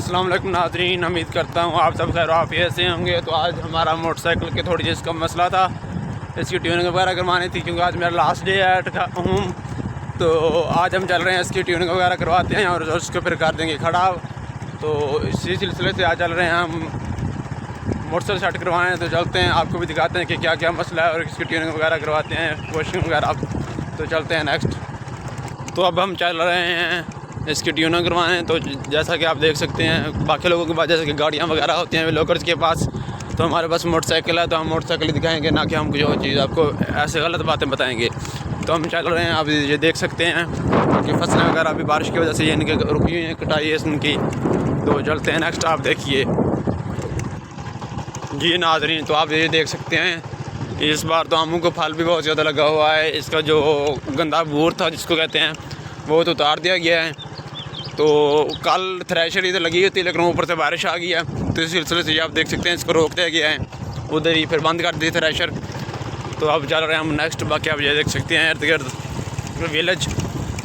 अस्सलाम वालेकुम नाज़रीन, उम्मीद करता हूँ आप सब खैर आफियत से होंगे। तो आज हमारा मोटरसाइकिल के थोड़ी जिसका मसला था, इसकी ट्यूनिंग वगैरह करवानी थी क्योंकि आज मेरा लास्ट डे है हूँ। तो आज हम चल रहे हैं, इसकी ट्यूनिंग वगैरह करवाते हैं और उसको फिर कर देंगे खड़ा। तो इसी सिलसिले से आज चल रहे हैं हम मोटरसाइकिल सेट करवाएँ। तो चलते हैं, आपको भी दिखाते हैं कि क्या क्या मसला है और इसकी ट्यूनिंग वगैरह करवाते हैं, वॉशिंग वगैरह। तो चलते हैं नेक्स्ट। तो अब हम चल रहे हैं इसकी ट्यूनिंग करवाएं। तो जैसा कि आप देख सकते हैं, बाकी लोगों के पास जैसे कि गाड़ियाँ वगैरह होती हैं लोकर्स के पास, तो हमारे पास मोटरसाइकिल है। तो हम मोटरसाइकिल दिखाएंगे, ना कि हम कोई और चीज़ आपको ऐसे गलत बातें बताएंगे। तो हम चल रहे हैं, आप ये देख सकते हैं कि फसलें वगैरह अभी बारिश की वजह से ये इनके रुकी हुई हैं, कटाई है इनकी। तो चलते हैं नेक्स्ट, आप देखिए जी नाज़रीन। तो आप ये देख सकते हैं इस बार तो आमों को फल भी बहुत ज़्यादा लगा हुआ है। इसका जो गंदा बूर था जिसको कहते हैं, वो तो उतार दिया गया है। तो कल थ्रेशर इधर लगी हुई थी, लेकिन ऊपर से बारिश आ गई है। तो इस सिलसिले से आप देख सकते हैं इसको रोक दिया गया है, उधर ही फिर बंद कर दी थ्रेशर। तो अब चल रहे हैं हम नेक्स्ट। बाकी आप ये देख सकते हैं इर्द गिर्द विलेज।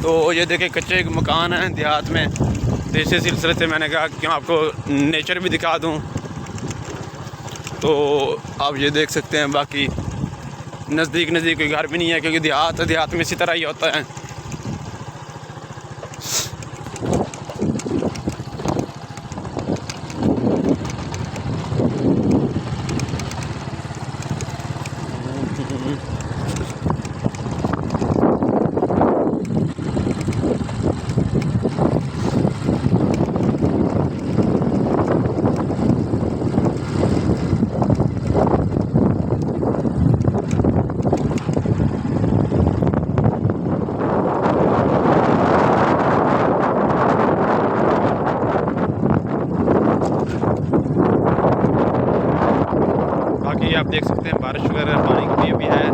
तो ये देखें कच्चे मकान हैं देहात में। तो इसी सिलसिले से मैंने कहा कि मैं आपको नेचर भी दिखा दूँ। तो आप ये देख सकते हैं, बाकी नज़दीक कोई घर भी नहीं है क्योंकि देहात में इसी तरह ही होता है। बाकी आप देख सकते हैं बारिश वगैरह पानी की भी है।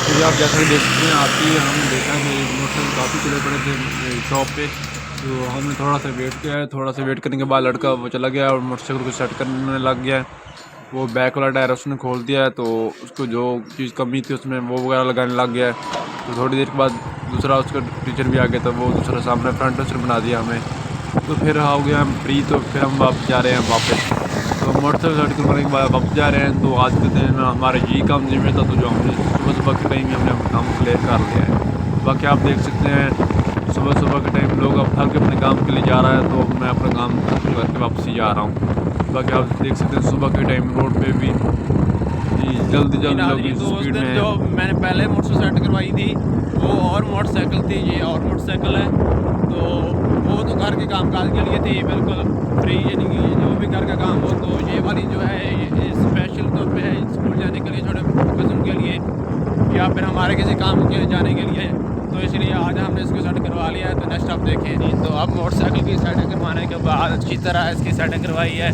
तो आप जैसा कि देख सकते हैं, आपकी हम देखा कि मोटरसाइकिल काफ़ी चले पड़े थे शॉप पे। तो हमने थोड़ा सा वेट किया है, थोड़ा सा वेट करने के बाद लड़का वो चला गया और मोटरसाइकिल को सेट करने लग गया है। वो बैक वाला टायर उसने खोल दिया है, तो उसको जो चीज़ कमी थी उसमें वो वगैरह लगाने लग गया है। तो थोड़ी देर के बाद दूसरा उसका टीचर भी आ गया, तो वो दूसरा सामने फ्रंट टीचर बना दिया हमें। तो फिर हो गया हम फ्री। तो फिर हम वापस जा रहे हैं वापस। तो मोटरसाइकिल सेट करने के बाद वापस जा रहे हैं। तो आज के दिन हमारे यही काम जिम्मे था, तो जो हमने सुबह के टाइम हमने अपना काम क्लियर कर लिया है। बाकी आप देख सकते हैं सुबह के टाइम लोग अब थक के अपने काम के लिए जा रहा है, तो मैं अपना काम करके वापस ही जा रहा हूँ। बाकी आप देख सकते हैं सुबह के टाइम रोड पे भी जल्दी लोग स्पीड में। जो मैंने पहले मोटरसाइकिल सेट करवाई थी वो और मोटरसाइकिल थी, ये और मोटरसाइकिल है। तो वो तो घर के कामकाज के लिए थी बिल्कुल फ्री, यानी कि जो भी घर का काम हो। तो ये वाली जो है ये स्पेशल तौर पे है स्कूल जाने के लिए, छोटे बच्चों के लिए, या फिर हमारे किसी काम के जाने के लिए। तो इसलिए आज हमने इसको सेट करवा लिया है। तो नेक्स्ट आप देखें जी। तो अब मोटरसाइकिल की सेटिंग करवाने के बाद अच्छी तरह इसकी सेटिंग करवाई है।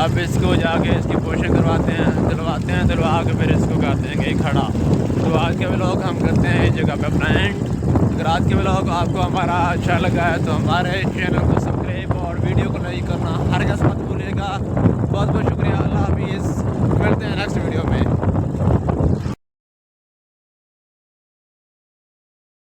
अब इसको जाके इसकी पोशिंग करवाते हैं, दिलवा के फिर इसको कर देंगे खड़ा। तो आज के व्लॉग हम करते हैं इस जगह पे अपना एंड। अगर आज के व्लॉग आपको हमारा अच्छा लगा है तो हमारे चैनल को सब्सक्राइब और वीडियो को लाइक करना हरगिज़ मत भूलिएगा। बहुत बहुत शुक्रिया। अल्लाह हाफिज़, मिलते हैं नेक्स्ट वीडियो में।